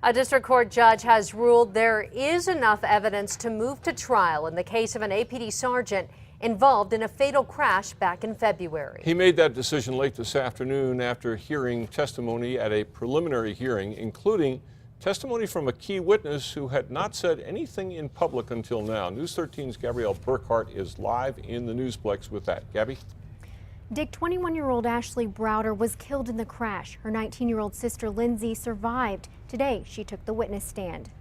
A district court judge has ruled there is enough evidence to move to trial in the case of an APD sergeant involved in a fatal crash back in February. He made that decision late this afternoon after hearing testimony at a preliminary hearing, including testimony from a key witness who had not said anything in public until now. News 13's Gabrielle Burkhart is live in the Newsplex with that. Gabby? Dick, 21-year-old Ashley Browder was killed in the crash. Her 19-year-old sister Lindsay survived. Today, she took the witness stand.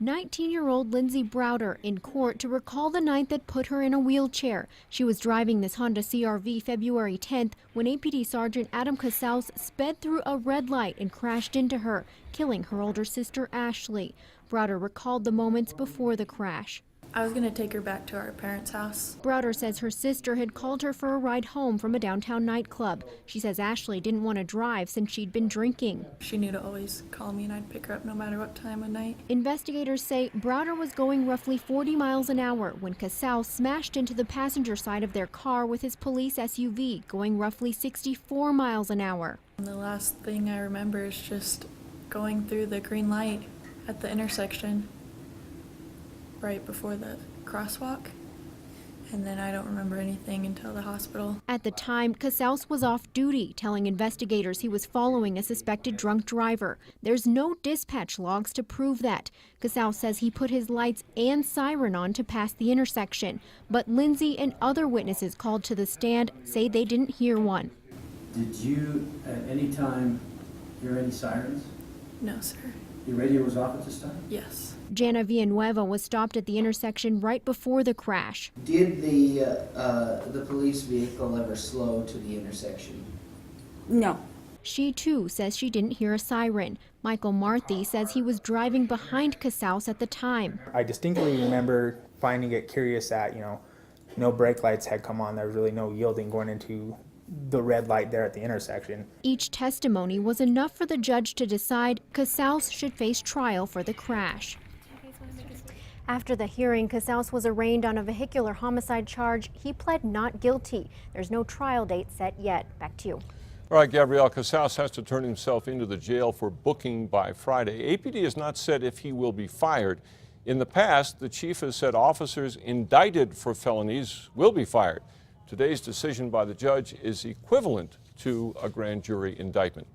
19-year-old Lindsay Browder in court to recall the night that put her in a wheelchair. She was driving this Honda CRV February 10th when APD Sergeant Adam Casaus sped through a red light and crashed into her, killing her older sister Ashley. Browder recalled the moments before the crash. I was going to take her back to our parents' house. Browder says her sister had called her for a ride home from a downtown nightclub. She says Ashley didn't want to drive since she'd been drinking. She knew to always call me and I'd pick her up no matter what time of night. Investigators say Browder was going roughly 40 miles an hour when Casaus smashed into the passenger side of their car with his police SUV, going roughly 64 miles an hour. And the last thing I remember is just going through the green light at the intersection right before the crosswalk, and then I don't remember anything until the hospital. At the time, Casaus was off duty, telling investigators he was following a suspected drunk driver. There's no dispatch logs to prove that. Casaus says he put his lights and siren on to pass the intersection, but Lindsay and other witnesses called to the stand say they didn't hear one. Did you at any time hear any sirens? No, sir. Your radio was off at this time? Yes. Jana Villanueva was stopped at the intersection right before the crash. Did the police vehicle ever slow to the intersection? No. She too says she didn't hear a siren. Michael Marthy says he was driving behind Casaus at the time. I distinctly remember finding it curious that, no brake lights had come on. There was really no yielding going into the red light there at the intersection. Each testimony was enough for the judge to decide Casaus should face trial for the crash. After the hearing, Casaus was arraigned on a vehicular homicide charge. He pled not guilty. There's no trial date set yet. Back to you. All right, Gabrielle, Casaus has to turn himself into the jail for booking by Friday. APD has not said if he will be fired. In the past, the chief has said officers indicted for felonies will be fired. Today's decision by the judge is equivalent to a grand jury indictment.